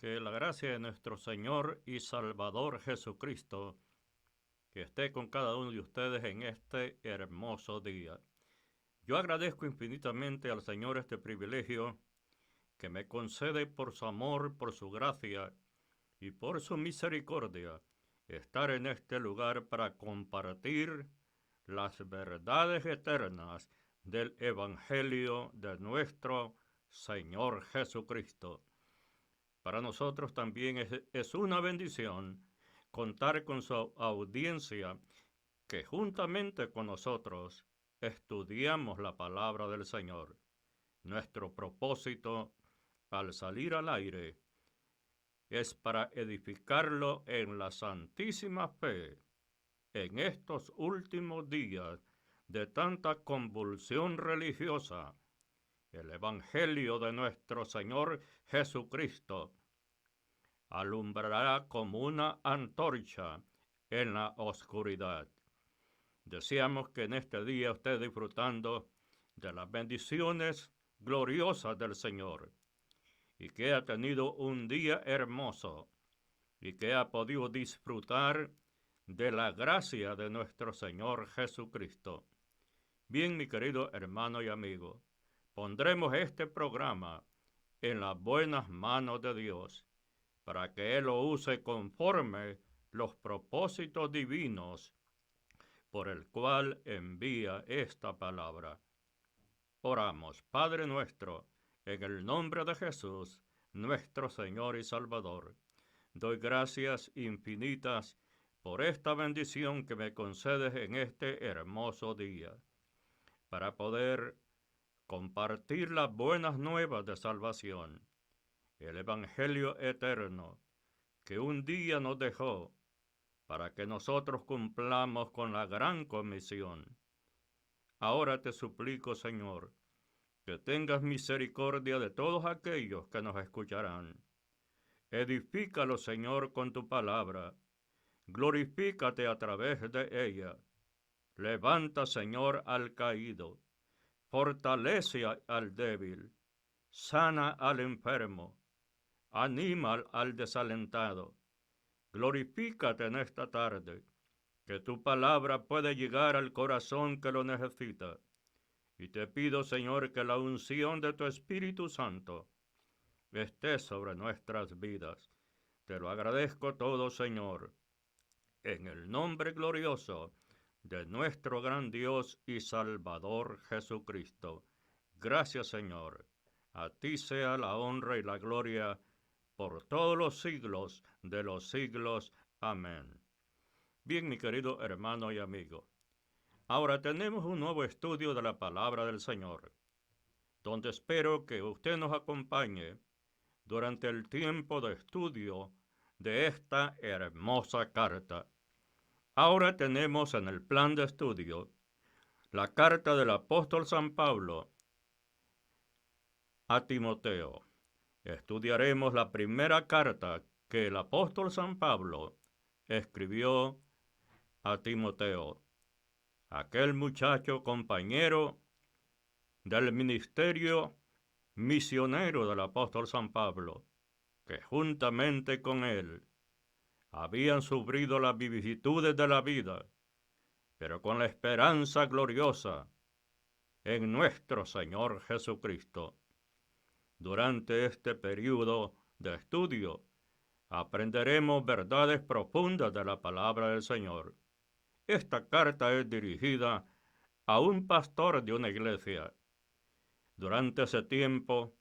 Que la gracia de nuestro Señor y Salvador Jesucristo, que esté con cada uno de ustedes en este hermoso día. Yo agradezco infinitamente al Señor este privilegio que me concede por su amor, por su gracia y por su misericordia estar en este lugar para compartir las verdades eternas del Evangelio de nuestro Señor Jesucristo. Para nosotros también es una bendición contar con su audiencia que juntamente con nosotros estudiamos la palabra del Señor. Nuestro propósito al salir al aire es para edificarlo en la santísima fe en estos últimos días de tanta convulsión religiosa. El Evangelio de nuestro Señor Jesucristo alumbrará como una antorcha en la oscuridad. Deseamos que en este día esté disfrutando de las bendiciones gloriosas del Señor y que haya tenido un día hermoso y que haya podido disfrutar de la gracia de nuestro Señor Jesucristo. Bien, mi querido hermano y amigo, pondremos este programa en las buenas manos de Dios para que Él lo use conforme los propósitos divinos por el cual envía esta palabra. Oramos, Padre nuestro, en el nombre de Jesús, nuestro Señor y Salvador. Doy gracias infinitas por esta bendición que me concedes en este hermoso día, para poder compartir las buenas nuevas de salvación, el Evangelio eterno, que un día nos dejó para que nosotros cumplamos con la gran comisión. Ahora te suplico, Señor, que tengas misericordia de todos aquellos que nos escucharán. Edifícalo, Señor, con tu palabra. Glorifícate a través de ella. Levanta, Señor, al caído. Fortalece al débil. Sana al enfermo. Anima al desalentado. Glorifícate en esta tarde, que tu palabra puede llegar al corazón que lo necesita. Y te pido, Señor, que la unción de tu Espíritu Santo esté sobre nuestras vidas. Te lo agradezco todo, Señor, en el nombre glorioso de nuestro gran Dios y Salvador Jesucristo. Gracias, Señor. A ti sea la honra y la gloria por todos los siglos de los siglos. Amén. Bien, mi querido hermano y amigo, ahora tenemos un nuevo estudio de la palabra del Señor, donde espero que usted nos acompañe durante el tiempo de estudio de esta hermosa carta. Ahora tenemos en el plan de estudio la carta del apóstol San Pablo a Timoteo. Estudiaremos la primera carta que el apóstol San Pablo escribió a Timoteo, aquel muchacho compañero del ministerio misionero del apóstol San Pablo, que juntamente con él habían sufrido las vicisitudes de la vida, pero con la esperanza gloriosa en nuestro Señor Jesucristo. Durante este periodo de estudio aprenderemos verdades profundas de la palabra del Señor. Esta carta es dirigida a un pastor de una iglesia. Durante ese tiempo,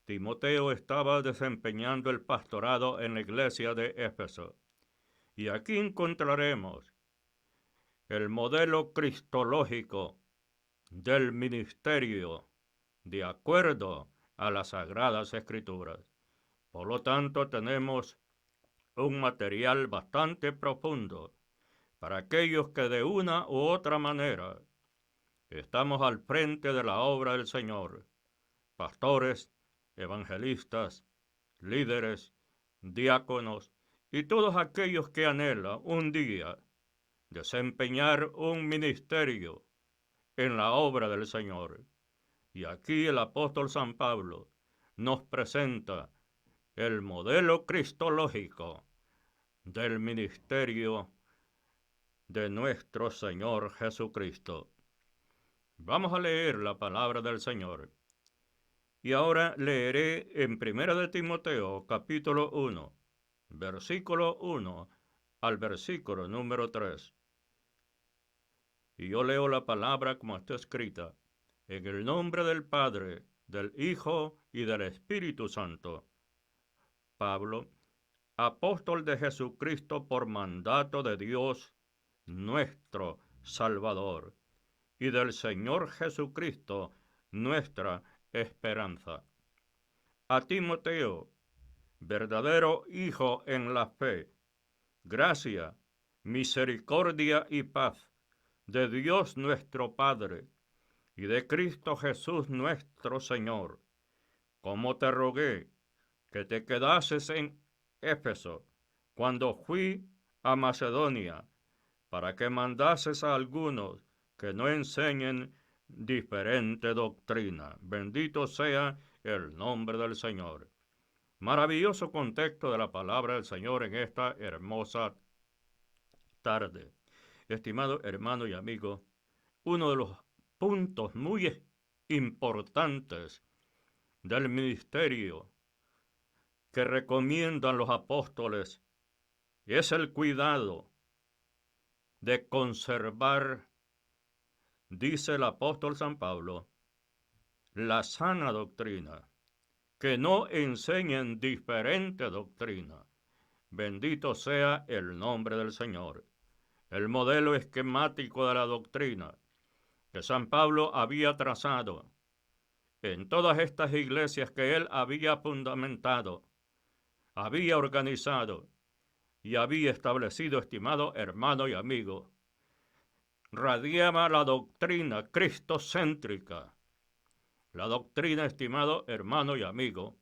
Timoteo estaba desempeñando el pastorado en la iglesia de Éfeso. Y aquí encontraremos el modelo cristológico del ministerio de acuerdo a las Sagradas Escrituras. Por lo tanto, tenemos un material bastante profundo para aquellos que de una u otra manera estamos al frente de la obra del Señor, pastores, evangelistas, líderes, diáconos y todos aquellos que anhelan un día desempeñar un ministerio en la obra del Señor. Y aquí el apóstol San Pablo nos presenta el modelo cristológico del ministerio de nuestro Señor Jesucristo. Vamos a leer la palabra del Señor. Y ahora leeré en 1 de Timoteo, capítulo 1, versículo 1 al versículo número 3. Y yo leo la palabra como está escrita, en el nombre del Padre, del Hijo y del Espíritu Santo. Pablo, apóstol de Jesucristo por mandato de Dios, nuestro Salvador, y del Señor Jesucristo, nuestra esperanza. A Timoteo, verdadero hijo en la fe, gracia, misericordia y paz de Dios nuestro Padre y de Cristo Jesús nuestro Señor, como te rogué que te quedases en Éfeso cuando fui a Macedonia, para que mandases a algunos que no enseñen diferente doctrina. Bendito sea el nombre del Señor. Maravilloso contexto de la palabra del Señor en esta hermosa tarde. Estimado hermano y amigo, uno de los puntos muy importantes del ministerio que recomiendan los apóstoles es el cuidado de conservar, dice el apóstol San Pablo, la sana doctrina, que no enseñen diferente doctrina. Bendito sea el nombre del Señor. El modelo esquemático de la doctrina que San Pablo había trazado en todas estas iglesias que él había fundamentado, había organizado y había establecido, estimado hermano y amigo, radiaba la doctrina cristocéntrica, la doctrina, estimado hermano y amigo,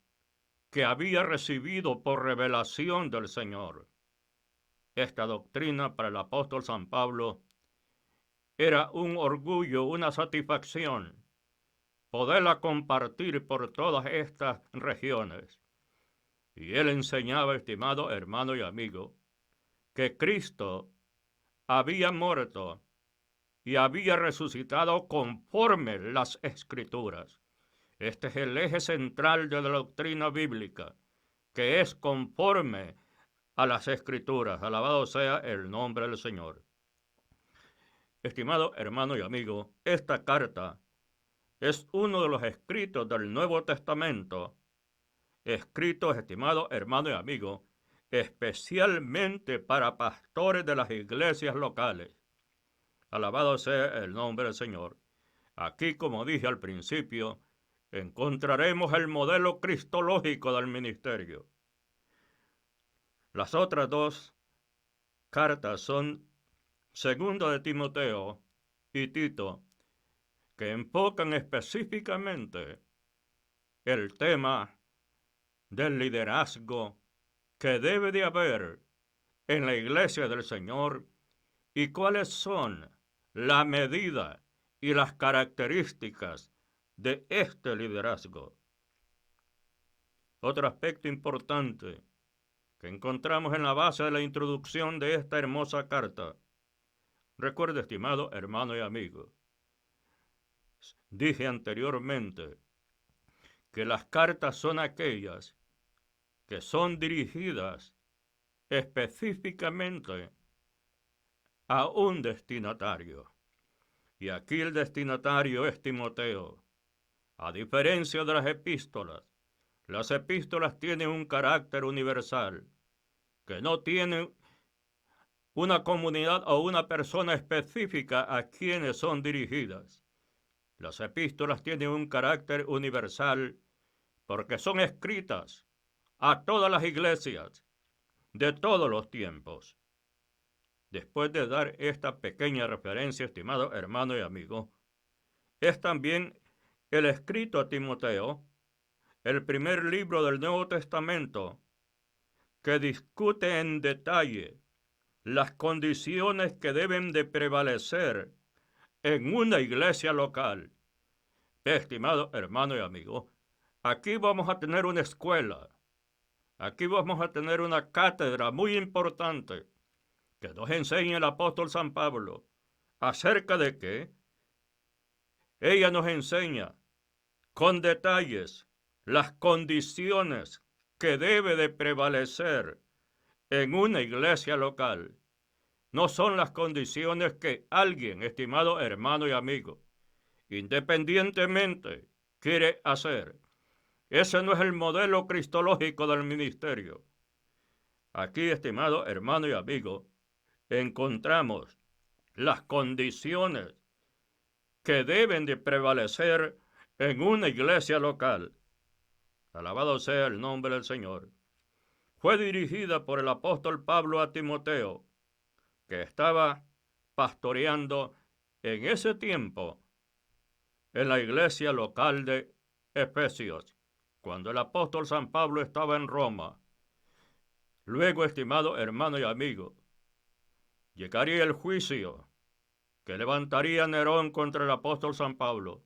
que había recibido por revelación del Señor. Esta doctrina para el apóstol San Pablo era un orgullo, una satisfacción, poderla compartir por todas estas regiones. Y él enseñaba, estimado hermano y amigo, que Cristo había muerto y había resucitado conforme las Escrituras. Este es el eje central de la doctrina bíblica, que es conforme a las Escrituras. Alabado sea el nombre del Señor. Estimado hermano y amigo, esta carta es uno de los escritos del Nuevo Testamento, escritos, estimado hermano y amigo, especialmente para pastores de las iglesias locales. Alabado sea el nombre del Señor. Aquí, como dije al principio, encontraremos el modelo cristológico del ministerio. Las otras dos cartas son 2 de Timoteo y Tito, que enfocan específicamente el tema del liderazgo que debe de haber en la iglesia del Señor y cuáles son la medida y las características de este liderazgo. Otro aspecto importante que encontramos en la base de la introducción de esta hermosa carta. Recuerde, estimado hermano y amigo, dije anteriormente que las cartas son aquellas que son dirigidas específicamente a un destinatario. Y aquí el destinatario es Timoteo. A diferencia de las epístolas tienen un carácter universal, que no tienen una comunidad o una persona específica a quienes son dirigidas. Las epístolas tienen un carácter universal porque son escritas a todas las iglesias de todos los tiempos. Después de dar esta pequeña referencia, estimado hermano y amigo, es también el escrito a Timoteo, el primer libro del Nuevo Testamento, que discute en detalle las condiciones que deben de prevalecer en una iglesia local. Estimado hermano y amigo, aquí vamos a tener una escuela Aquí vamos a tener una cátedra muy importante que nos enseña el apóstol San Pablo acerca de que ella nos enseña con detalles las condiciones que debe de prevalecer en una iglesia local. No son las condiciones que alguien, estimado hermano y amigo, independientemente quiere hacer. Ese no es el modelo cristológico del ministerio. Aquí, estimado hermano y amigo, encontramos las condiciones que deben de prevalecer en una iglesia local. Alabado sea el nombre del Señor. Fue dirigida por el apóstol Pablo a Timoteo, que estaba pastoreando en ese tiempo en la iglesia local de Efesios, cuando el apóstol San Pablo estaba en Roma. Luego, estimado hermano y amigo, llegaría el juicio que levantaría Nerón contra el apóstol San Pablo.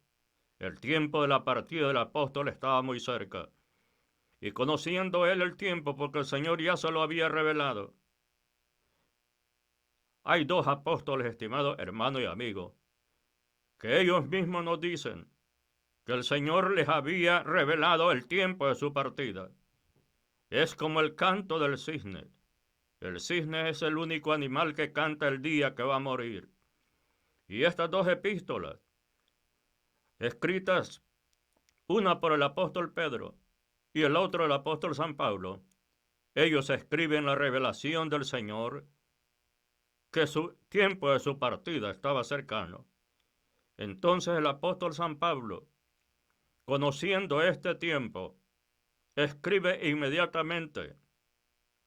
El tiempo de la partida del apóstol estaba muy cerca. Y conociendo él el tiempo, porque el Señor ya se lo había revelado, hay dos apóstoles, estimado hermano y amigo, que ellos mismos nos dicen que el Señor les había revelado el tiempo de su partida. Es como el canto del cisne. El cisne es el único animal que canta el día que va a morir. Y estas dos epístolas, escritas una por el apóstol Pedro y el otro el apóstol San Pablo, ellos escriben la revelación del Señor, que su tiempo de su partida estaba cercano. Entonces el apóstol San Pablo, conociendo este tiempo, escribe inmediatamente,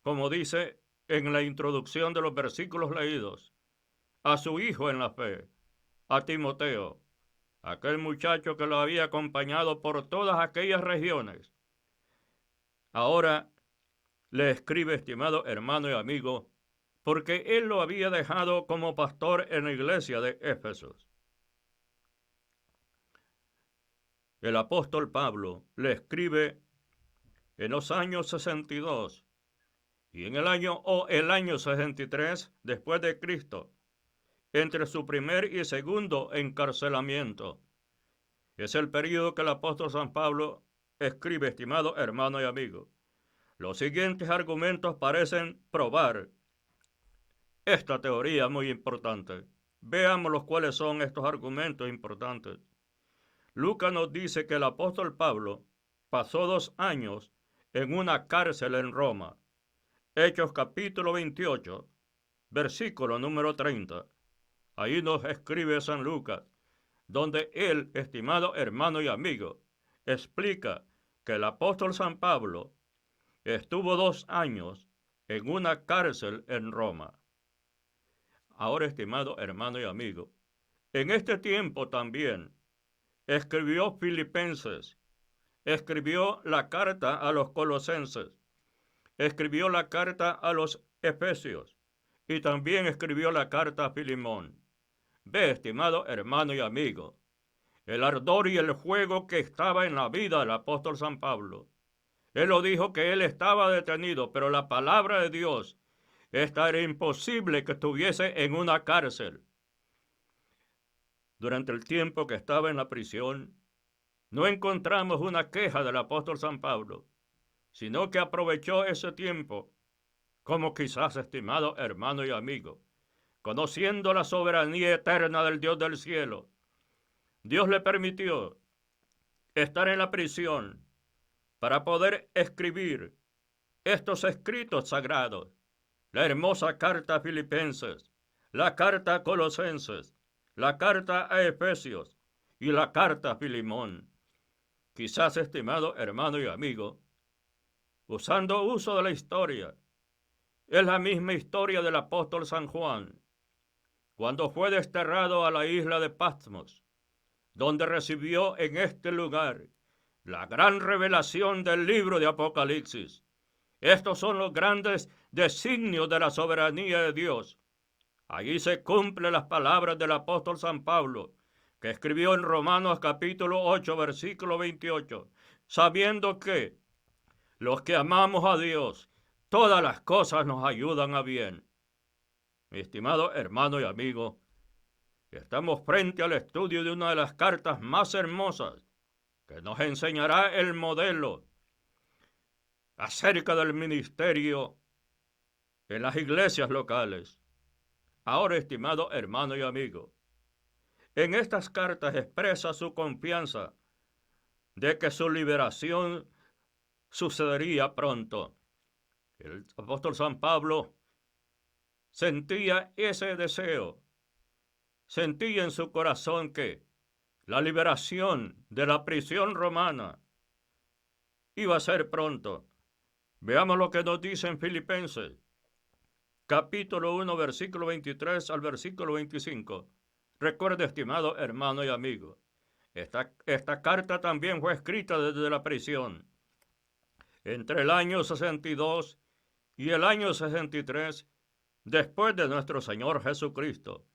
como dice en la introducción de los versículos leídos, a su hijo en la fe, a Timoteo, aquel muchacho que lo había acompañado por todas aquellas regiones. Ahora le escribe, estimado hermano y amigo, porque él lo había dejado como pastor en la iglesia de Éfeso. El apóstol Pablo le escribe en los años 62 y en el año 63 después de Cristo, entre su primer y segundo encarcelamiento. Es el período que el apóstol San Pablo escribe, estimado hermano y amigo. Los siguientes argumentos parecen probar esta teoría muy importante. Veamos los cuáles son estos argumentos importantes. Lucas nos dice que el apóstol Pablo pasó 2 años en una cárcel en Roma. Hechos capítulo 28, versículo número 30. Ahí nos escribe San Lucas, donde él, estimado hermano y amigo, explica que el apóstol San Pablo estuvo 2 años en una cárcel en Roma. Ahora, estimado hermano y amigo, en este tiempo también escribió Filipenses, escribió la carta a los Colosenses, escribió la carta a los Efesios y también escribió la carta a Filemón. Ve, estimado hermano y amigo, el ardor y el fuego que estaba en la vida del apóstol San Pablo. Él lo dijo que él estaba detenido, pero la palabra de Dios, esta era imposible que estuviese en una cárcel. Durante el tiempo que estaba en la prisión, no encontramos una queja del apóstol San Pablo, sino que aprovechó ese tiempo, como quizás, estimado hermano y amigo, conociendo la soberanía eterna del Dios del cielo. Dios le permitió estar en la prisión para poder escribir estos escritos sagrados, la hermosa carta a Filipenses, la carta a Colosenses, la carta a Efesios y la carta a Filemón. Quizás, estimado hermano y amigo, usando uso de la historia, es la misma historia del apóstol San Juan, cuando fue desterrado a la isla de Patmos, donde recibió en este lugar la gran revelación del libro de Apocalipsis. Estos son los grandes designios de la soberanía de Dios. Allí se cumplen las palabras del apóstol San Pablo, que escribió en Romanos capítulo 8, versículo 28, sabiendo que los que amamos a Dios, todas las cosas nos ayudan a bien. Mi estimado hermano y amigo, estamos frente al estudio de una de las cartas más hermosas que nos enseñará el modelo acerca del ministerio en las iglesias locales. Ahora, estimado hermano y amigo, en estas cartas expresa su confianza de que su liberación sucedería pronto. El apóstol San Pablo sentía ese deseo, sentía en su corazón que la liberación de la prisión romana iba a ser pronto. Veamos lo que nos dice en Filipenses, capítulo 1, versículo 23 al versículo 25. Recuerde, estimado hermano y amigo, esta carta también fue escrita desde la prisión. Entre el año 62 y el año 63, después de nuestro Señor Jesucristo.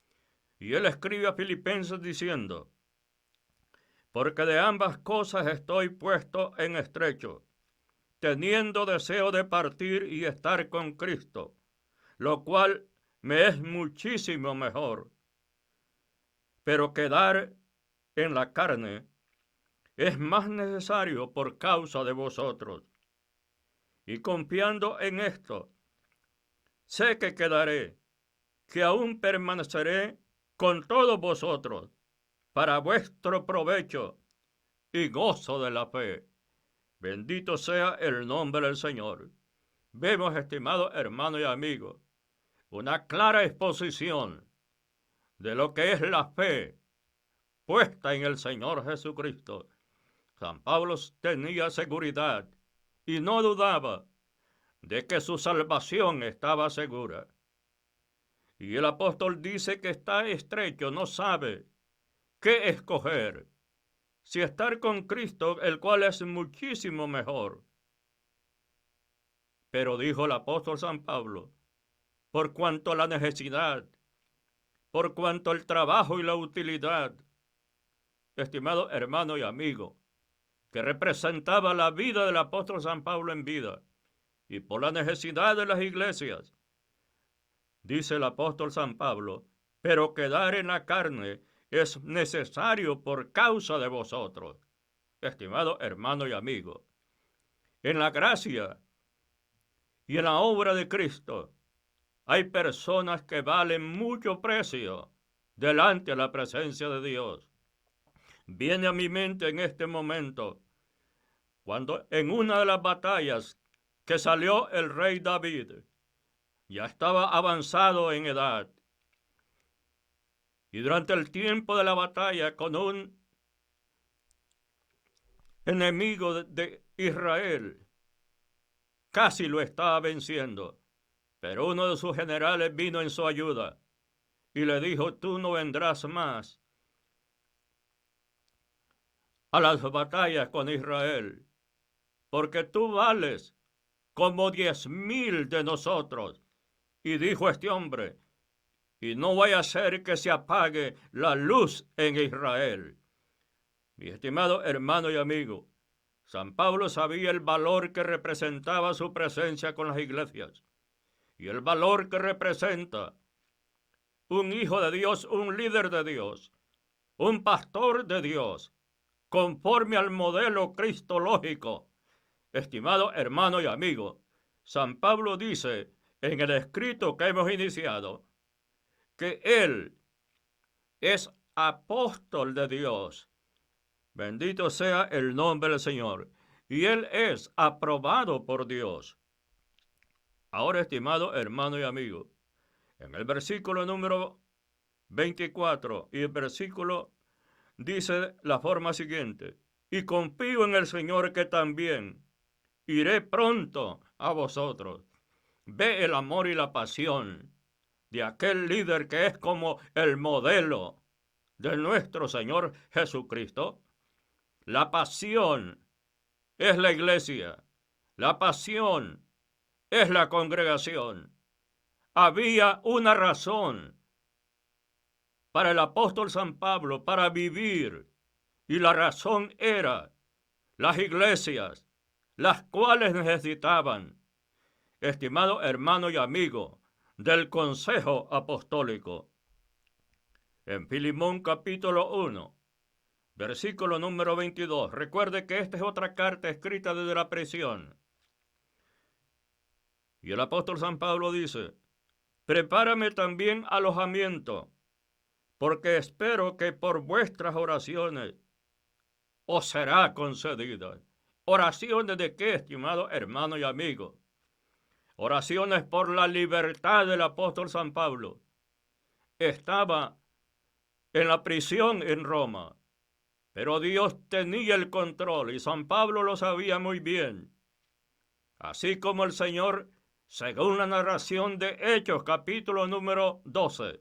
Y él escribe a Filipenses diciendo: porque de ambas cosas estoy puesto en estrecho, teniendo deseo de partir y estar con Cristo, lo cual me es muchísimo mejor. Pero quedar en la carne es más necesario por causa de vosotros. Y confiando en esto, sé que quedaré, que aún permaneceré con todos vosotros, para vuestro provecho y gozo de la fe. Bendito sea el nombre del Señor. Vemos, estimado hermano y amigo, una clara exposición de lo que es la fe puesta en el Señor Jesucristo. San Pablo tenía seguridad y no dudaba de que su salvación estaba segura. Y el apóstol dice que está estrecho, no sabe qué escoger, si estar con Cristo, el cual es muchísimo mejor. Pero dijo el apóstol San Pablo, por cuanto la necesidad, por cuanto el trabajo y la utilidad, estimado hermano y amigo, que representaba la vida del apóstol San Pablo en vida, y por la necesidad de las iglesias, dice el apóstol San Pablo, pero quedar en la carne es necesario por causa de vosotros. Estimado hermano y amigo, en la gracia y en la obra de Cristo hay personas que valen mucho precio delante de la presencia de Dios. Viene a mi mente en este momento cuando en una de las batallas que salió el rey David, ya estaba avanzado en edad, y durante el tiempo de la batalla con un enemigo de Israel, casi lo estaba venciendo, pero uno de sus generales vino en su ayuda y le dijo: tú no vendrás más a las batallas con Israel, porque tú vales como 10,000 de nosotros. Y dijo este hombre: y no vaya a ser que se apague la luz en Israel. Mi estimado hermano y amigo, San Pablo sabía el valor que representaba su presencia con las iglesias y el valor que representa un hijo de Dios, un líder de Dios, un pastor de Dios, conforme al modelo cristológico. Estimado hermano y amigo, San Pablo dice en el escrito que hemos iniciado que él es apóstol de Dios. Bendito sea el nombre del Señor. Y él es aprobado por Dios. Ahora, estimado hermano y amigo, en el versículo número 24 y el versículo dice la forma siguiente: y confío en el Señor que también iré pronto a vosotros. Ve el amor y la pasión de aquel líder que es como el modelo de nuestro Señor Jesucristo. La pasión es la iglesia. La pasión es la congregación. Había una razón para el apóstol San Pablo para vivir, y la razón era las iglesias, las cuales necesitaban, estimado hermano y amigo, del consejo apostólico. En Filemón capítulo 1, versículo número 22, recuerde que esta es otra carta escrita desde la prisión. Y el apóstol San Pablo dice: prepárame también alojamiento, porque espero que por vuestras oraciones os será concedida. ¿Oraciones de qué, estimado hermano y amigo? Oraciones por la libertad del apóstol San Pablo. Estaba en la prisión en Roma, pero Dios tenía el control y San Pablo lo sabía muy bien. Así como el Señor, según la narración de Hechos, capítulo número 12,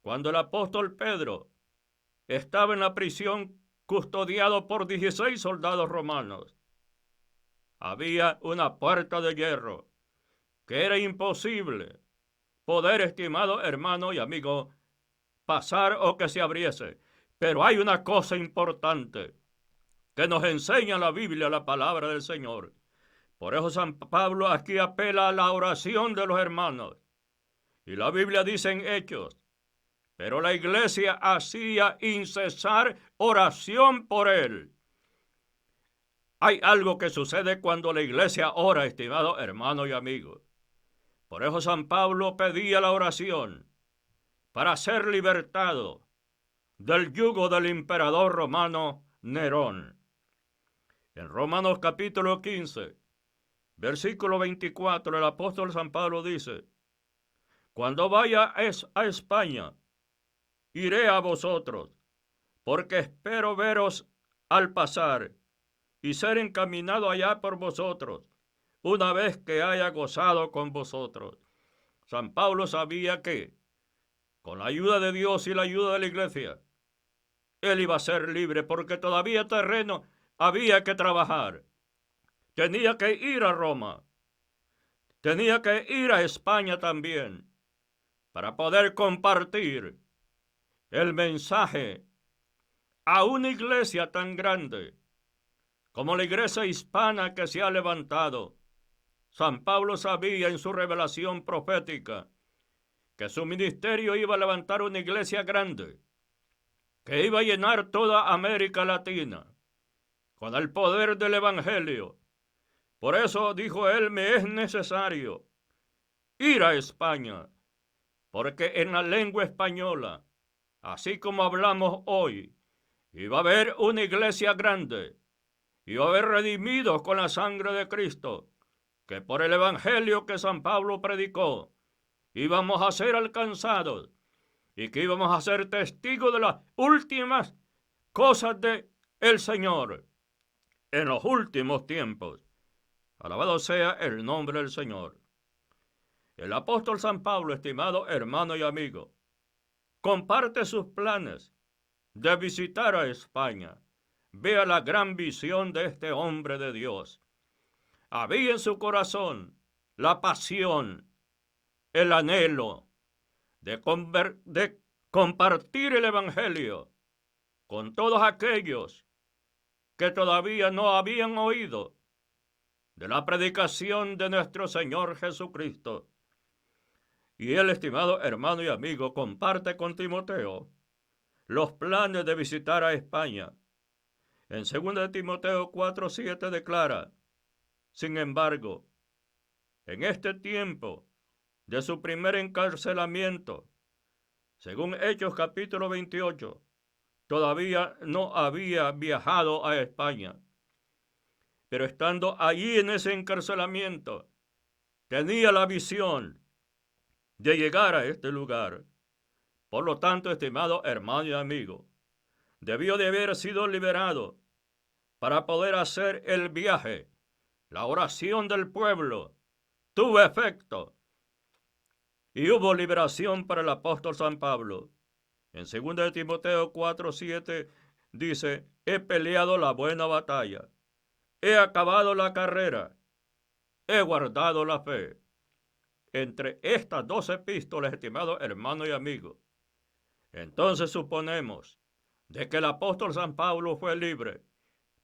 cuando el apóstol Pedro estaba en la prisión custodiado por 16 soldados romanos, había una puerta de hierro que era imposible poder, estimado hermano y amigo, pasar o que se abriese. Pero hay una cosa importante que nos enseña la Biblia, la palabra del Señor. Por eso San Pablo aquí apela a la oración de los hermanos. Y la Biblia dice en Hechos: pero la iglesia hacía incesar oración por él. Hay algo que sucede cuando la iglesia ora, estimado hermano y amigo. Por eso San Pablo pedía la oración para ser libertado del yugo del emperador romano Nerón. En Romanos capítulo 15, versículo 24, el apóstol San Pablo dice: cuando vaya a España, iré a vosotros, porque espero veros al pasar y ser encaminado allá por vosotros, una vez que haya gozado con vosotros. San Pablo sabía que, con la ayuda de Dios y la ayuda de la iglesia, él iba a ser libre, porque todavía terreno había que trabajar. Tenía que ir a Roma, tenía que ir a España también, para poder compartir el mensaje a una iglesia tan grande como la iglesia hispana que se ha levantado. San Pablo sabía en su revelación profética que su ministerio iba a levantar una iglesia grande, que iba a llenar toda América Latina con el poder del Evangelio. Por eso dijo él: me es necesario ir a España, porque en la lengua española, así como hablamos hoy, iba a haber una iglesia grande, iba a haber redimidos con la sangre de Cristo, que por el Evangelio que San Pablo predicó, íbamos a ser alcanzados y que íbamos a ser testigos de las últimas cosas de el Señor en los últimos tiempos. Alabado sea el nombre del Señor. El apóstol San Pablo, estimado hermano y amigo, comparte sus planes de visitar a España. Vea la gran visión de este hombre de Dios. Había en su corazón la pasión, el anhelo de compartir el Evangelio con todos aquellos que todavía no habían oído de la predicación de nuestro Señor Jesucristo. Y él, estimado hermano y amigo, comparte con Timoteo los planes de visitar a España. En 2 Timoteo 4:7 declara: sin embargo, en este tiempo de su primer encarcelamiento, según Hechos capítulo 28, todavía no había viajado a España. Pero estando allí en ese encarcelamiento, tenía la visión de llegar a este lugar. Por lo tanto, estimado hermano y amigo, debió de haber sido liberado para poder hacer el viaje. La oración del pueblo tuvo efecto y hubo liberación para el apóstol San Pablo. En 2 Timoteo 4:7 dice: he peleado la buena batalla, he acabado la carrera, he guardado la fe. Entre estas dos epístolas, estimado hermano y amigo, entonces suponemos de que el apóstol San Pablo fue libre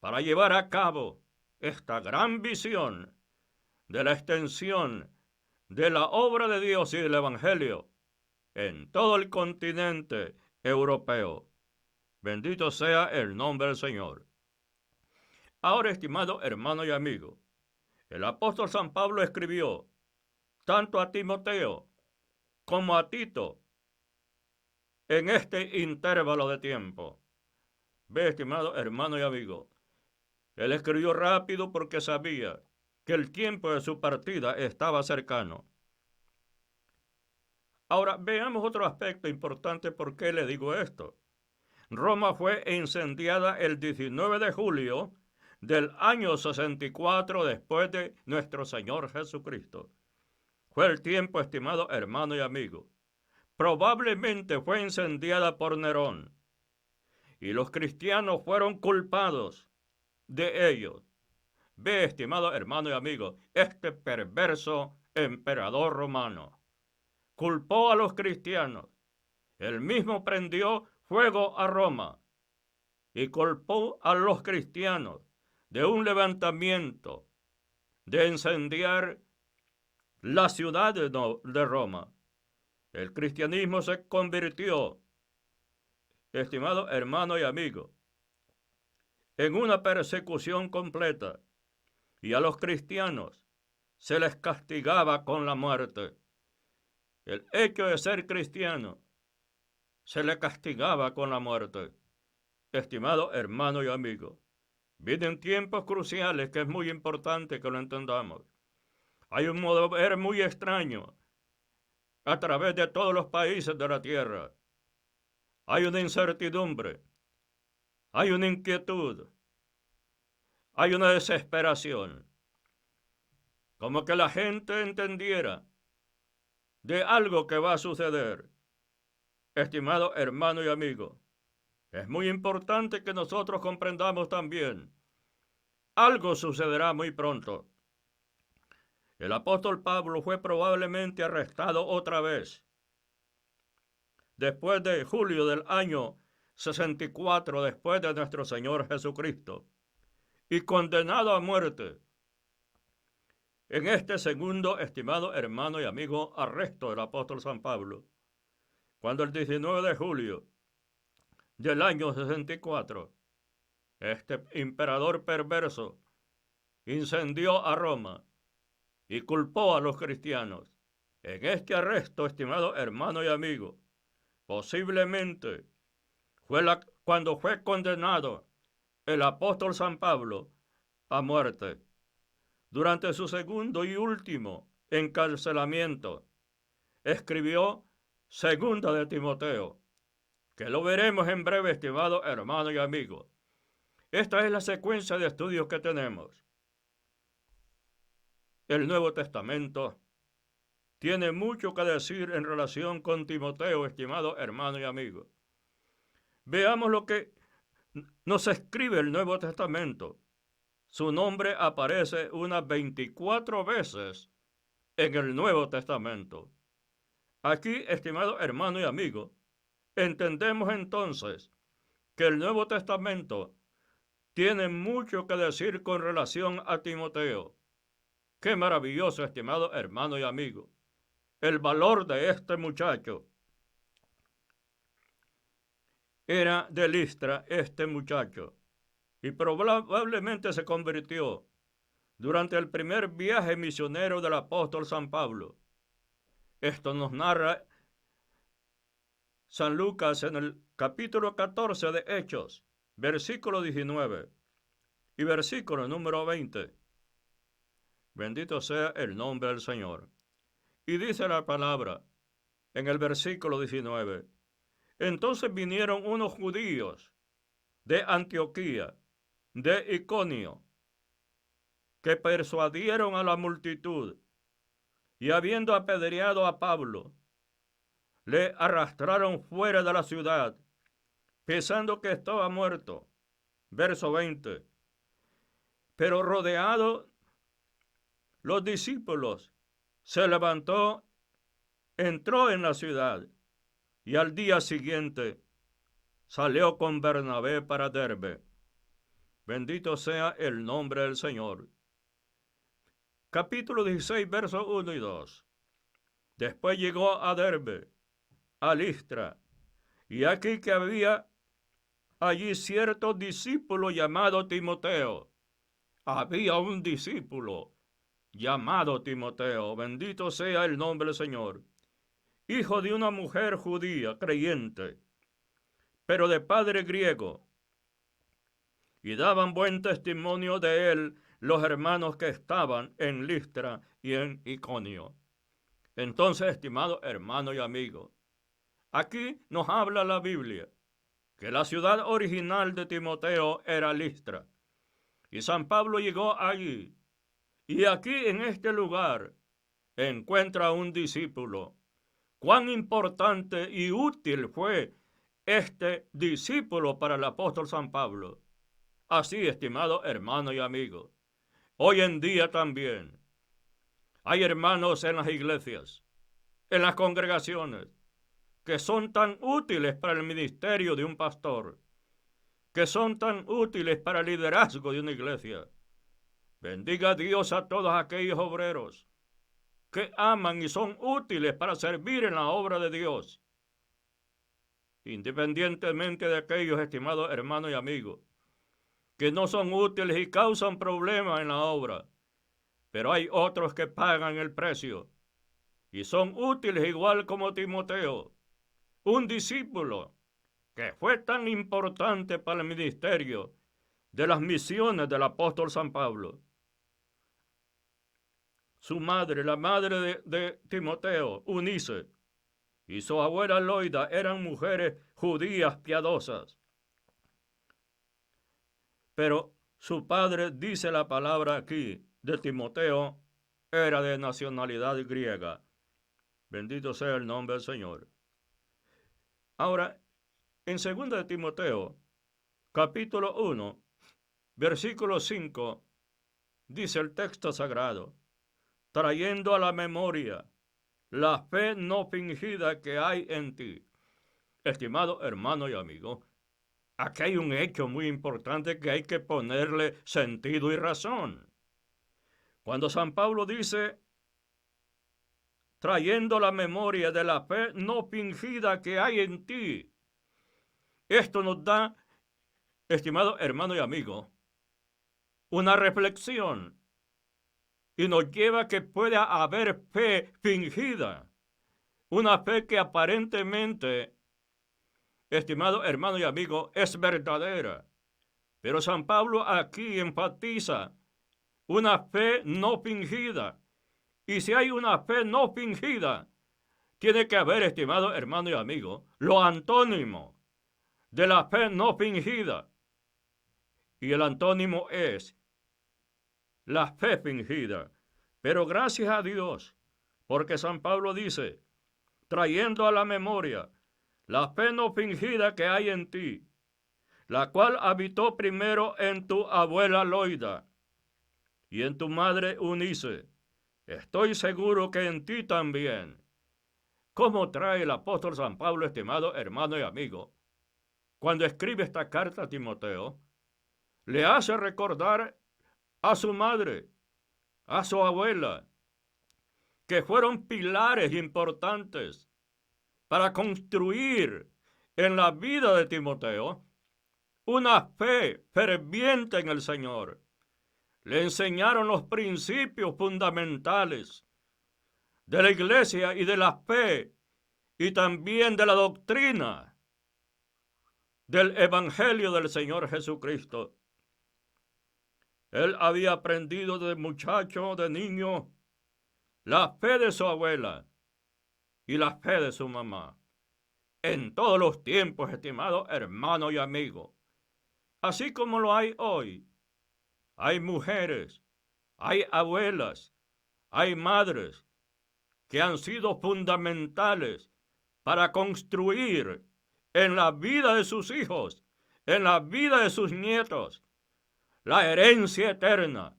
para llevar a cabo esta gran visión de la extensión de la obra de Dios y del Evangelio en todo el continente europeo. Bendito sea el nombre del Señor. Ahora, estimado hermano y amigo, el apóstol San Pablo escribió tanto a Timoteo como a Tito en este intervalo de tiempo. Ve, estimado hermano y amigo, él escribió rápido porque sabía que el tiempo de su partida estaba cercano. Ahora, veamos otro aspecto importante por qué le digo esto. Roma fue incendiada el 19 de julio del año 64 después de nuestro Señor Jesucristo. Fue el tiempo, estimado hermano y amigo. Probablemente fue incendiada por Nerón. Y los cristianos fueron culpados de ello. Ve, estimado hermano y amigo, este perverso emperador romano culpó a los cristianos. Él mismo prendió fuego a Roma y culpó a los cristianos de un levantamiento de incendiar la ciudad de Roma. El cristianismo se convirtió, estimado hermano y amigo, en una persecución completa, y a los cristianos se les castigaba con la muerte. El hecho de ser cristiano se le castigaba con la muerte. Estimado hermano y amigo, vienen tiempos cruciales que es muy importante que lo entendamos. Hay un modo de ver muy extraño a través de todos los países de la tierra. Hay una incertidumbre, hay una inquietud, hay una desesperación. Como que la gente entendiera de algo que va a suceder. Estimado hermano y amigo, es muy importante que nosotros comprendamos también. Algo sucederá muy pronto. El apóstol Pablo fue probablemente arrestado otra vez. Después de julio del año 64, después de nuestro Señor Jesucristo, y condenado a muerte. En este segundo, estimado hermano y amigo, arresto del apóstol San Pablo, cuando el 19 de julio del año 64, este emperador perverso incendió a Roma y culpó a los cristianos. En este arresto, estimado hermano y amigo, posiblemente cuando fue condenado el apóstol San Pablo a muerte. Durante su segundo y último encarcelamiento, escribió Segunda de Timoteo, que lo veremos en breve, estimado hermano y amigo. Esta es la secuencia de estudios que tenemos. El Nuevo Testamento tiene mucho que decir en relación con Timoteo, estimado hermano y amigo. Veamos lo que nos escribe el Nuevo Testamento. Su nombre aparece unas 24 veces en el Nuevo Testamento. Aquí, estimado hermano y amigo, entendemos entonces que el Nuevo Testamento tiene mucho que decir con relación a Timoteo. Qué maravilloso, estimado hermano y amigo, el valor de este muchacho. Era de Listra este muchacho, y probablemente se convirtió durante el primer viaje misionero del apóstol San Pablo. Esto nos narra San Lucas en el capítulo 14 de Hechos, versículo 19 y versículo número 20. Bendito sea el nombre del Señor. Y dice la palabra en el versículo 19. Entonces vinieron unos judíos de Antioquía, de Iconio, que persuadieron a la multitud, y habiendo apedreado a Pablo, le arrastraron fuera de la ciudad, pensando que estaba muerto. Verso 20. Pero rodeado los discípulos, se levantó, entró en la ciudad, y al día siguiente salió con Bernabé para Derbe. Bendito sea el nombre del Señor. Capítulo 16, versos 1 y 2. Después llegó a Derbe, a Listra, y aquí que había allí cierto discípulo llamado Timoteo. Había un discípulo llamado Timoteo, bendito sea el nombre del Señor, hijo de una mujer judía creyente, pero de padre griego, y daban buen testimonio de él los hermanos que estaban en Listra y en Iconio. Entonces, estimado hermano y amigo, aquí nos habla la Biblia que la ciudad original de Timoteo era Listra, y San Pablo llegó allí, y aquí en este lugar encuentra un discípulo. Cuán importante y útil fue este discípulo para el apóstol San Pablo. Así, estimado hermano y amigo, hoy en día también hay hermanos en las iglesias, en las congregaciones, que son tan útiles para el ministerio de un pastor, que son tan útiles para el liderazgo de una iglesia. Bendiga Dios a todos aquellos obreros que aman y son útiles para servir en la obra de Dios. Independientemente de aquellos, estimados hermanos y amigos, que no son útiles y causan problemas en la obra, pero hay otros que pagan el precio y son útiles igual como Timoteo, un discípulo que fue tan importante para el ministerio de las misiones del apóstol San Pablo. Su madre, la madre de Timoteo, Unice, y su abuela Loida eran mujeres judías piadosas. Pero su padre, dice la palabra aquí, de Timoteo, era de nacionalidad griega. Bendito sea el nombre del Señor. Ahora, en 2 de Timoteo, capítulo 1, versículo 5, dice el texto sagrado, trayendo a la memoria la fe no fingida que hay en ti. Estimado hermano y amigo, aquí hay un hecho muy importante que hay que ponerle sentido y razón. Cuando San Pablo dice, trayendo la memoria de la fe no fingida que hay en ti, esto nos da, estimado hermano y amigo, una reflexión y nos lleva a que pueda haber fe fingida, una fe que aparentemente, estimado hermano y amigo, es verdadera. Pero San Pablo aquí enfatiza una fe no fingida. Y si hay una fe no fingida, tiene que haber, estimado hermano y amigo, lo antónimo de la fe no fingida. Y el antónimo es la fe fingida. Pero gracias a Dios, porque San Pablo dice, trayendo a la memoria la fe no fingida que hay en ti, la cual habitó primero en tu abuela Loida y en tu madre Unice. Estoy seguro que en ti también. ¿Cómo trae el apóstol San Pablo, estimado hermano y amigo? Cuando escribe esta carta a Timoteo, le hace recordar a su madre, a su abuela, que fueron pilares importantes para construir en la vida de Timoteo una fe ferviente en el Señor. Le enseñaron los principios fundamentales de la iglesia y de la fe y también de la doctrina del Evangelio del Señor Jesucristo. Él había aprendido de muchacho, de niño, la fe de su abuela y la fe de su mamá. En todos los tiempos, estimado hermano y amigo, así como lo hay hoy, hay mujeres, hay abuelas, hay madres que han sido fundamentales para construir en la vida de sus hijos, en la vida de sus nietos, la herencia eterna,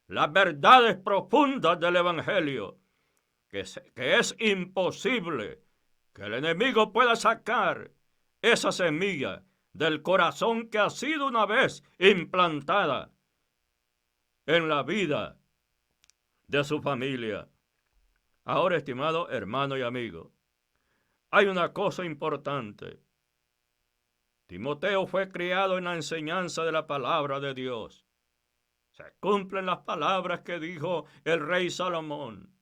las verdades profundas del Evangelio, que es imposible que el enemigo pueda sacar esa semilla del corazón que ha sido una vez implantada en la vida de su familia. Ahora, estimado hermano y amigo, hay una cosa importante. Timoteo fue criado en la enseñanza de la palabra de Dios. Se cumplen las palabras que dijo el rey Salomón.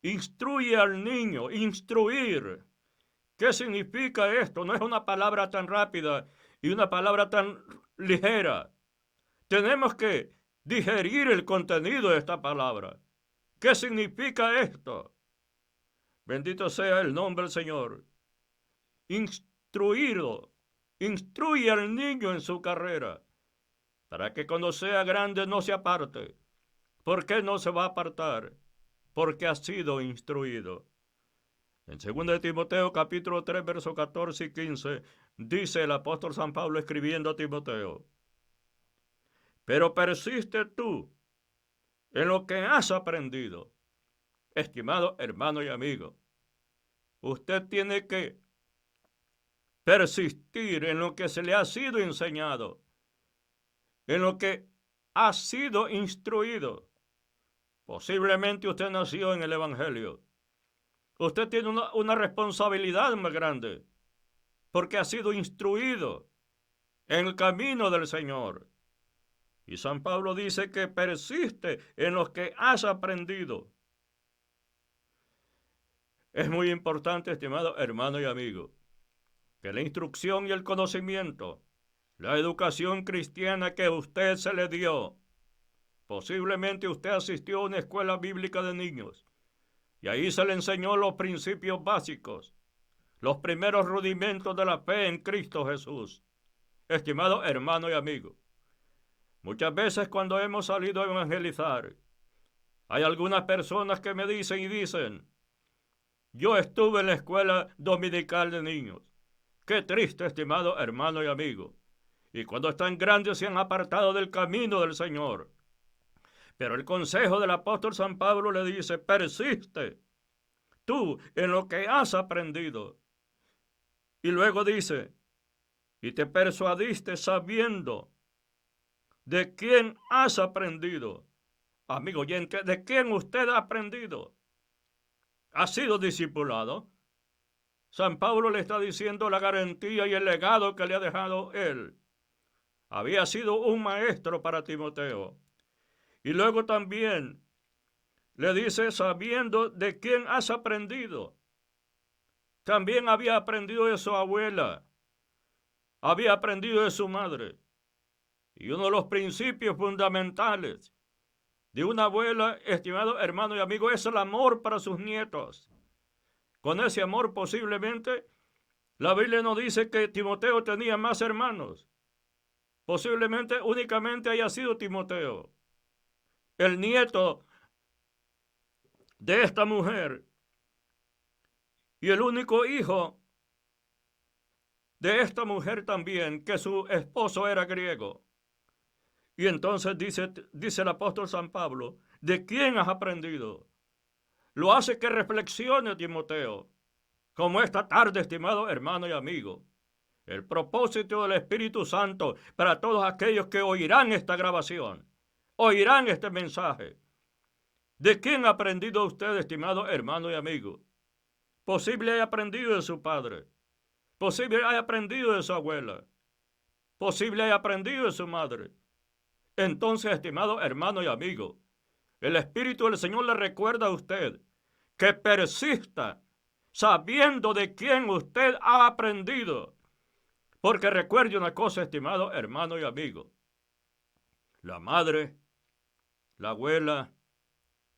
Instruye al niño, instruir. ¿Qué significa esto? No es una palabra tan rápida y una palabra tan ligera. Tenemos que digerir el contenido de esta palabra. ¿Qué significa esto? Bendito sea el nombre del Señor. Instruirlo. Instruye al niño en su carrera, para que cuando sea grande no se aparte. ¿Por qué no se va a apartar? Porque ha sido instruido. En 2 de Timoteo capítulo 3, versos 14 y 15, dice el apóstol San Pablo escribiendo a Timoteo: pero persiste tú en lo que has aprendido. Estimado hermano y amigo, usted tiene que persistir en lo que se le ha sido enseñado, en lo que ha sido instruido. Posiblemente usted nació en el Evangelio. Usted tiene una responsabilidad más grande, porque ha sido instruido en el camino del Señor. Y San Pablo dice que persiste en lo que has aprendido. Es muy importante, estimado hermano y amigo, que la instrucción y el conocimiento, la educación cristiana que a usted se le dio, posiblemente usted asistió a una escuela bíblica de niños y ahí se le enseñó los principios básicos, los primeros rudimentos de la fe en Cristo Jesús. Estimado hermano y amigo, muchas veces cuando hemos salido a evangelizar, hay algunas personas que me dicen, yo estuve en la escuela dominical de niños. Qué triste, estimado hermano y amigo. Y cuando están grandes se han apartado del camino del Señor. Pero el consejo del apóstol San Pablo le dice, persiste tú en lo que has aprendido. Y luego dice, y te persuadiste sabiendo de quién has aprendido. Amigo oyente, ¿de quién usted ha aprendido? ¿Ha sido discipulado? San Pablo le está diciendo la garantía y el legado que le ha dejado él. Había sido un maestro para Timoteo. Y luego también le dice, sabiendo de quién has aprendido. También había aprendido de su abuela. Había aprendido de su madre. Y uno de los principios fundamentales de una abuela, estimado hermano y amigo, es el amor para sus nietos. Con ese amor posiblemente, la Biblia nos dice que Timoteo tenía más hermanos. Posiblemente únicamente haya sido Timoteo, el nieto de esta mujer y el único hijo de esta mujer también, que su esposo era griego. Y entonces dice el apóstol San Pablo, ¿de quién has aprendido? Lo hace que reflexione Timoteo, como esta tarde, estimado hermano y amigo. El propósito del Espíritu Santo para todos aquellos que oirán esta grabación, oirán este mensaje. ¿De quién ha aprendido usted, estimado hermano y amigo? Posible haya aprendido de su padre, posible haya aprendido de su abuela, posible haya aprendido de su madre. Entonces, estimado hermano y amigo, el Espíritu del Señor le recuerda a usted que persista sabiendo de quién usted ha aprendido. Porque recuerde una cosa, estimado hermano y amigo, la madre, la abuela,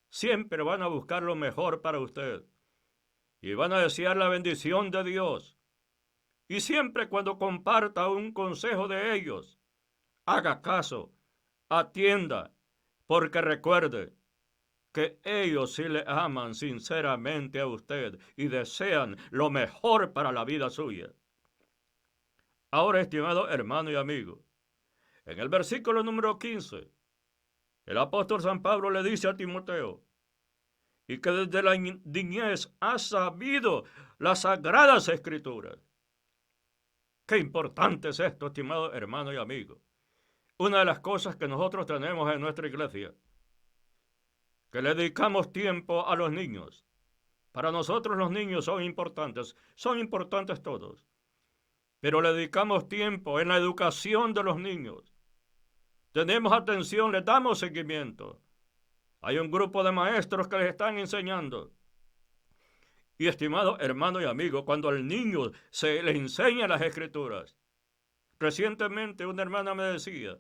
siempre van a buscar lo mejor para usted y van a desear la bendición de Dios. Y siempre cuando comparta un consejo de ellos, haga caso, atienda, porque recuerde que ellos sí le aman sinceramente a usted y desean lo mejor para la vida suya. Ahora, estimado hermano y amigo, en el versículo número 15, el apóstol San Pablo le dice a Timoteo, y que desde la niñez has sabido las sagradas escrituras. Qué importante es esto, estimado hermano y amigo. Una de las cosas que nosotros tenemos en nuestra iglesia, que le dedicamos tiempo a los niños. Para nosotros los niños son importantes todos, pero le dedicamos tiempo en la educación de los niños. Tenemos atención, les damos seguimiento. Hay un grupo de maestros que les están enseñando. Y estimado hermano y amigo, cuando al niño se le enseña las escrituras, recientemente una hermana me decía,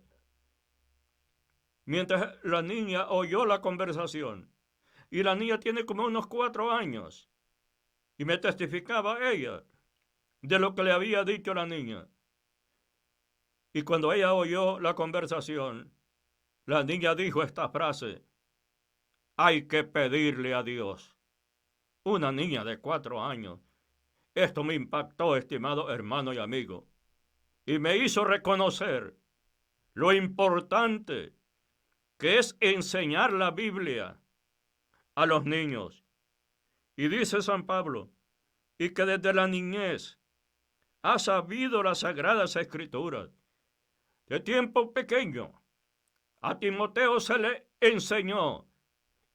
mientras la niña oyó la conversación, y la niña tiene como unos 4 años, y me testificaba ella de lo que le había dicho la niña. Y cuando ella oyó la conversación, la niña dijo esta frase: hay que pedirle a Dios. Una niña de 4 años. Esto me impactó, estimado hermano y amigo, y me hizo reconocer lo importante que es enseñar la Biblia a los niños. Y dice San Pablo, y que desde la niñez ha sabido las sagradas escrituras. De tiempo pequeño, a Timoteo se le enseñó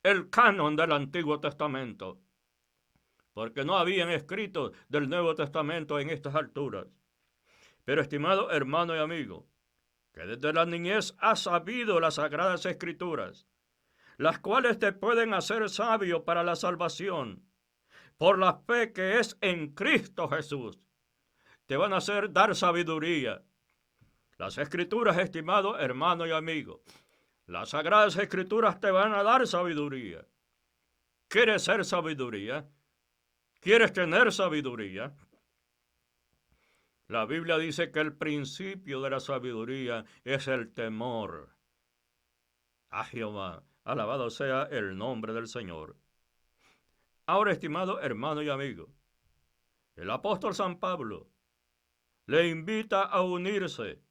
el canon del Antiguo Testamento, porque no habían escritos del Nuevo Testamento en estas alturas. Pero estimado hermano y amigo, que desde la niñez has sabido las sagradas escrituras, las cuales te pueden hacer sabio para la salvación, por la fe que es en Cristo Jesús. Te van a hacer dar sabiduría. Las escrituras, estimado hermano y amigo, las sagradas escrituras te van a dar sabiduría. ¿Quieres ser sabiduría? ¿Quieres tener sabiduría? La Biblia dice que el principio de la sabiduría es el temor a Jehová. Alabado sea el nombre del Señor. Ahora, estimado hermano y amigo, el apóstol San Pablo le invita a unirse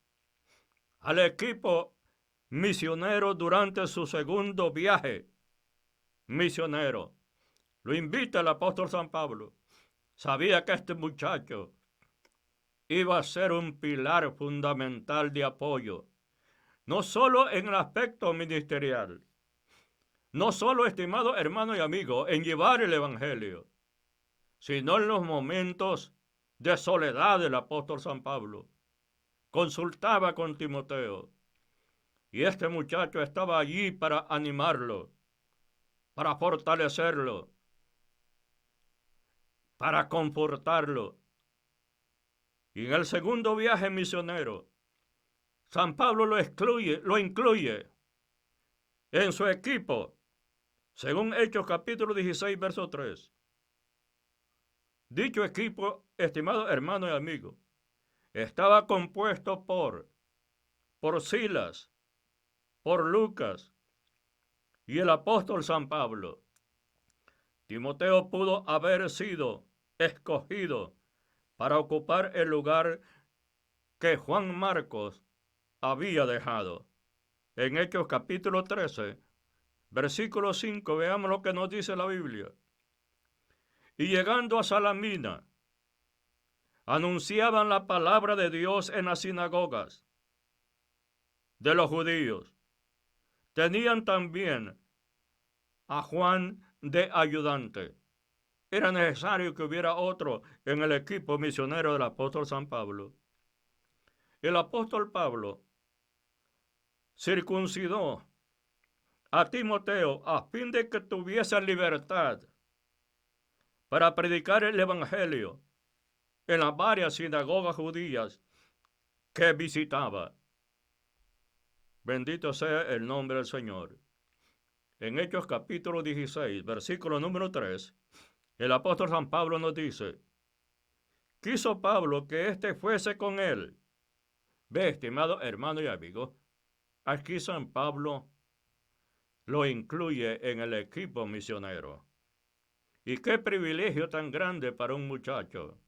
al equipo misionero durante su segundo viaje misionero. Lo invita el apóstol San Pablo. Sabía que este muchacho iba a ser un pilar fundamental de apoyo, no solo en el aspecto ministerial, no solo, estimado hermano y amigo, en llevar el evangelio, sino en los momentos de soledad del apóstol San Pablo. Consultaba con Timoteo, y este muchacho estaba allí para animarlo, para fortalecerlo, para confortarlo. Y en el segundo viaje misionero, San Pablo lo incluye en su equipo, según Hechos capítulo 16, verso 3. Dicho equipo, estimado hermano y amigo, estaba compuesto por Silas, por Lucas y el apóstol San Pablo. Timoteo pudo haber sido escogido para ocupar el lugar que Juan Marcos había dejado. En Hechos capítulo 13, versículo 5, veamos lo que nos dice la Biblia. Y llegando a Salamina, anunciaban la palabra de Dios en las sinagogas de los judíos. Tenían también a Juan de ayudante. Era necesario que hubiera otro en el equipo misionero del apóstol San Pablo. El apóstol Pablo circuncidó a Timoteo a fin de que tuviese libertad para predicar el evangelio en las varias sinagogas judías que visitaba. Bendito sea el nombre del Señor. En Hechos capítulo 16, versículo número 3, el apóstol San Pablo nos dice: quiso Pablo que éste fuese con él. Ve, estimado hermano y amigo, aquí San Pablo lo incluye en el equipo misionero. Y qué privilegio tan grande para un muchacho.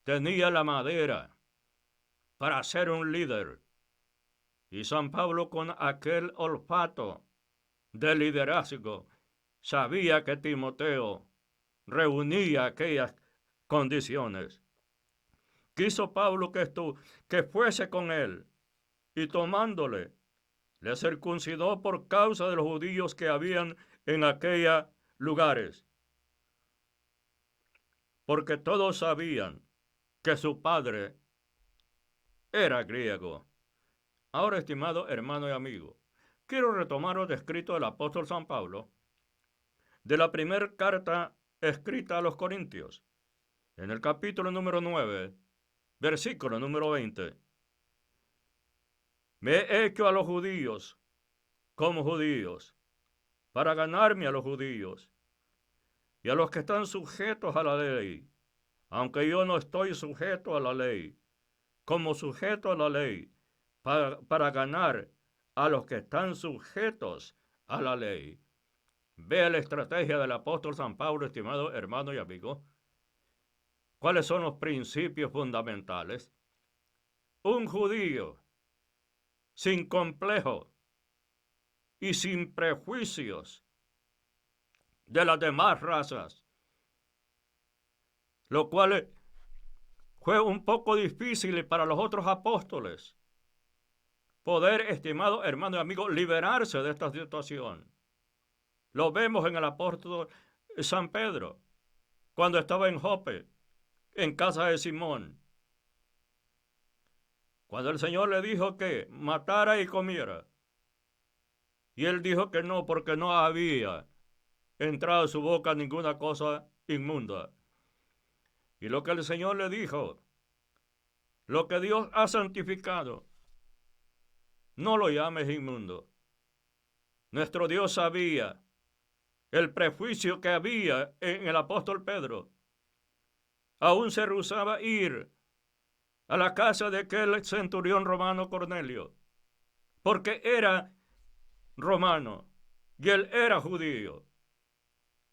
Tenía la madera para ser un líder. Y San Pablo, con aquel olfato de liderazgo, sabía que Timoteo reunía aquellas condiciones. quiso Pablo que fuese con él, y tomándole, le circuncidó por causa de los judíos que habían en aquellos lugares, porque todos sabían que su padre era griego. Ahora, estimado hermano y amigo, quiero retomar los escritos del apóstol San Pablo de la primera carta escrita a los Corintios, en el capítulo número 9, versículo número 20. Me he hecho a los judíos como judíos, para ganarme a los judíos y a los que están sujetos a la ley, aunque yo no estoy sujeto a la ley, como sujeto a la ley, para ganar a los que están sujetos a la ley. Vea la estrategia del apóstol San Pablo, estimado hermano y amigo. ¿Cuáles son los principios fundamentales? Un judío sin complejo y sin prejuicios de las demás razas, lo cual fue un poco difícil para los otros apóstoles poder, estimado hermano y amigo, liberarse de esta situación. Lo vemos en el apóstol San Pedro, cuando estaba en Jope, en casa de Simón. Cuando el Señor le dijo que matara y comiera, y él dijo que no, porque no había entrado a su boca ninguna cosa inmunda. Y lo que el Señor le dijo, lo que Dios ha santificado, no lo llames inmundo. Nuestro Dios sabía el prejuicio que había en el apóstol Pedro. Aún se rehusaba ir a la casa de aquel centurión romano Cornelio, porque era romano y él era judío.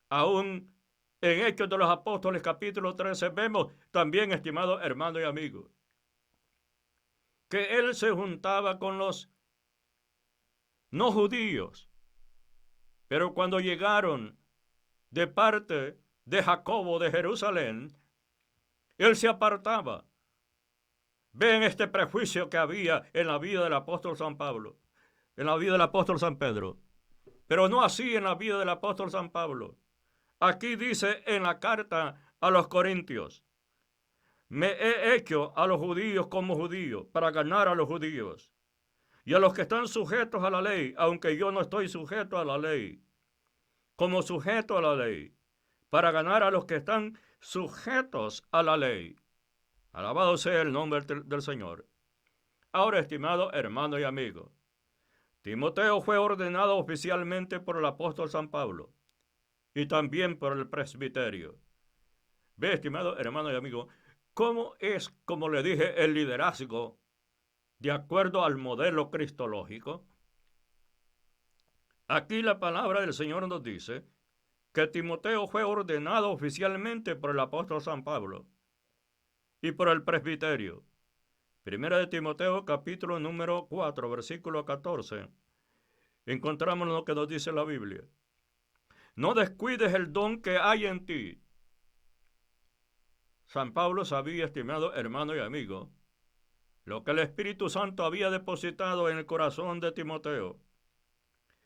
Aún en Hechos de los Apóstoles capítulo 13 vemos también, estimado hermano y amigo, que él se juntaba con los no judíos, pero cuando llegaron de parte de Jacobo de Jerusalén, él se apartaba. Ven este prejuicio que había en la vida del apóstol San Pablo, en la vida del apóstol San Pedro, pero no así en la vida del apóstol San Pablo. Aquí dice en la carta a los Corintios, me he hecho a los judíos como judíos para ganar a los judíos y a los que están sujetos a la ley, aunque yo no estoy sujeto a la ley, como sujeto a la ley, para ganar a los que están sujetos a la ley. Alabado sea el nombre del Señor. Ahora, estimado hermano y amigo, Timoteo fue ordenado oficialmente por el apóstol San Pablo y también por el presbiterio. Ve, estimado hermano y amigo, cómo es, como le dije, el liderazgo de acuerdo al modelo cristológico. Aquí la palabra del Señor nos dice que Timoteo fue ordenado oficialmente por el apóstol San Pablo y por el presbiterio. Primera de Timoteo, capítulo número 4, versículo 14. Encontramos lo que nos dice la Biblia. No descuides el don que hay en ti. San Pablo sabía, estimado hermano y amigo, lo que el Espíritu Santo había depositado en el corazón de Timoteo.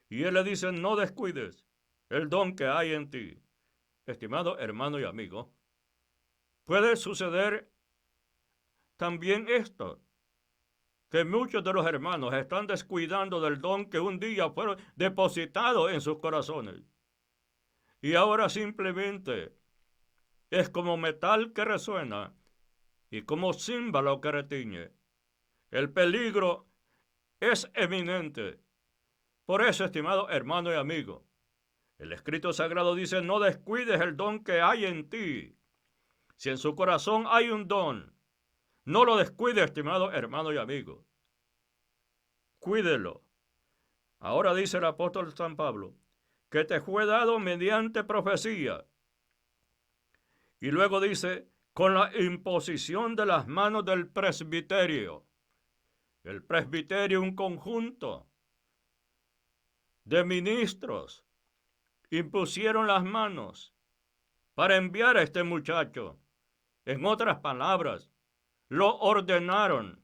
Y él le dice, no descuides el don que hay en ti. Estimado hermano y amigo, puede suceder también esto, que muchos de los hermanos están descuidando del don que un día fueron depositados en sus corazones. Y ahora simplemente es como metal que resuena y como címbalo que retiñe. El peligro es eminente. Por eso, estimado hermano y amigo, el escrito sagrado dice, no descuides el don que hay en ti. Si en su corazón hay un don, no lo descuide, estimado hermano y amigo. Cuídelo. Ahora dice el apóstol San Pablo, que te fue dado mediante profecía. Y luego dice, con la imposición de las manos del presbiterio. El presbiterio, un conjunto de ministros, impusieron las manos para enviar a este muchacho. En otras palabras, lo ordenaron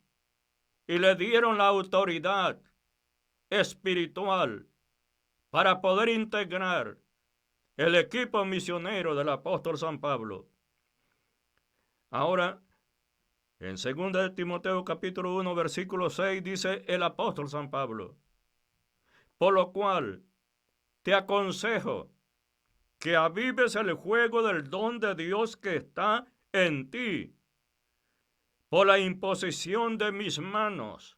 y le dieron la autoridad espiritual para poder integrar el equipo misionero del apóstol San Pablo. Ahora, en 2 de Timoteo capítulo 1, versículo 6, dice el apóstol San Pablo: por lo cual te aconsejo que avives el fuego del don de Dios que está en ti por la imposición de mis manos.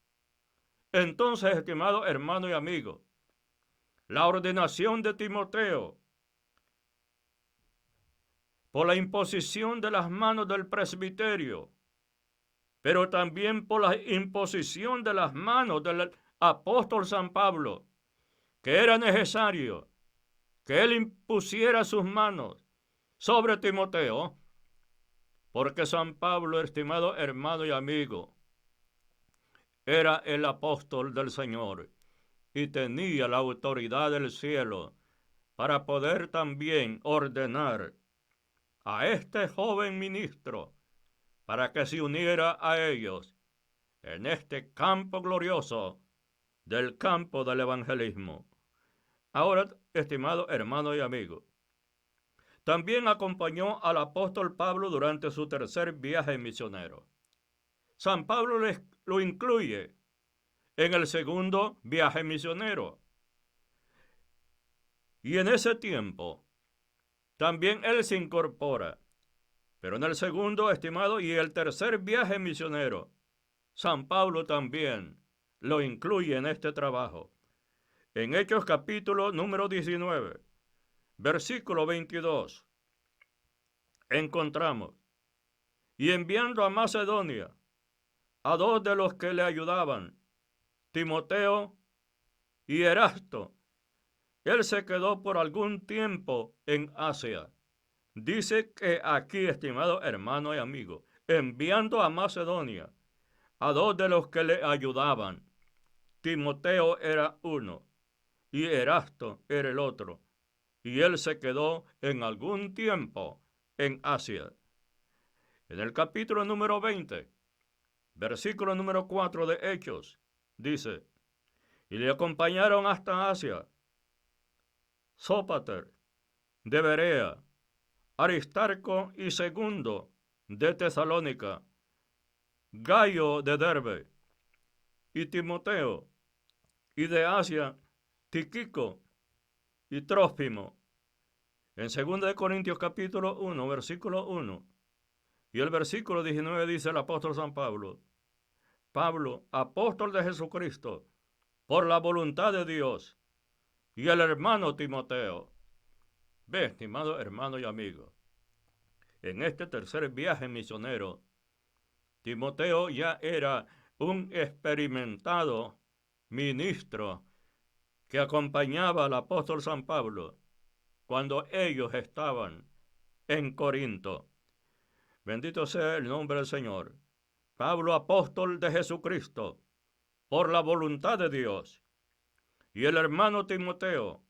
Entonces, estimado hermano y amigo, la ordenación de Timoteo por la imposición de las manos del presbiterio, pero también por la imposición de las manos del apóstol San Pablo, que era necesario que él impusiera sus manos sobre Timoteo, porque San Pablo, estimado hermano y amigo, era el apóstol del Señor y tenía la autoridad del cielo para poder también ordenar a este joven ministro para que se uniera a ellos en este campo glorioso del campo del evangelismo. Ahora, estimado hermano y amigo, también acompañó al apóstol Pablo durante su tercer viaje misionero. San Pablo lo incluye en el segundo viaje misionero. Y en ese tiempo, también él se incorpora. Pero en el segundo, estimado, y el tercer viaje misionero, San Pablo también lo incluye en este trabajo. En Hechos capítulo número 19, versículo 22, encontramos: y enviando a Macedonia a dos de los que le ayudaban, Timoteo y Erasto, él se quedó por algún tiempo en Asia. Dice que aquí, estimado hermano y amigo, enviando a Macedonia a dos de los que le ayudaban. Timoteo era uno y Erasto era el otro, y él se quedó en algún tiempo en Asia. En el capítulo número 20, versículo número 4 de Hechos, dice: y le acompañaron hasta Asia Sópater de Berea, Aristarco y Segundo de Tesalónica, Gayo de Derbe y Timoteo, y de Asia Tíquico y Trófimo. En 2 Corintios capítulo 1, versículo 1 y el versículo 19 dice el apóstol San Pablo: Pablo, apóstol de Jesucristo, por la voluntad de Dios, y el hermano Timoteo. Ve, estimado hermano y amigo, en este tercer viaje misionero, Timoteo ya era un experimentado ministro que acompañaba al apóstol San Pablo cuando ellos estaban en Corinto. Bendito sea el nombre del Señor. Pablo, apóstol de Jesucristo, por la voluntad de Dios, y el hermano Timoteo,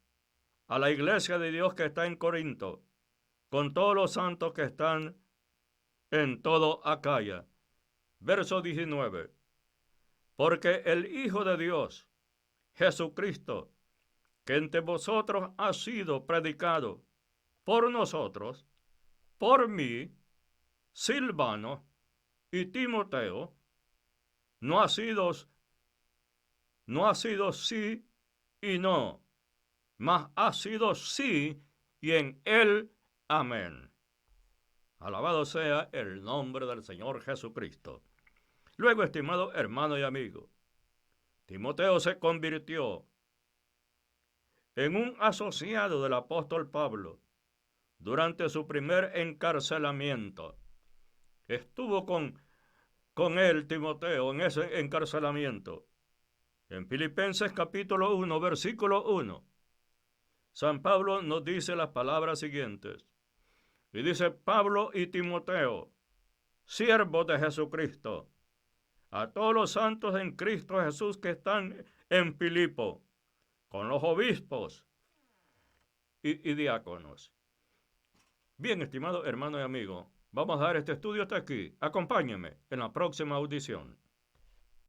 a la iglesia de Dios que está en Corinto, con todos los santos que están en todo Acaya. Verso 19. Porque el Hijo de Dios, Jesucristo, que entre vosotros ha sido predicado por nosotros, por mí, Silvano y Timoteo, no ha sido sí y no, mas ha sido sí y en él amén. Alabado sea el nombre del Señor Jesucristo. Luego, estimado hermano y amigo, Timoteo se convirtió en un asociado del apóstol Pablo durante su primer encarcelamiento. Estuvo con él, Timoteo, en ese encarcelamiento. En Filipenses capítulo 1, versículo 1, San Pablo nos dice las palabras siguientes. Y dice: Pablo y Timoteo, siervos de Jesucristo, a todos los santos en Cristo Jesús que están en Filipo, con los obispos y diáconos. Bien, estimado hermano y amigo, Vamos a dar este estudio hasta aquí. Acompáñenme en la próxima audición.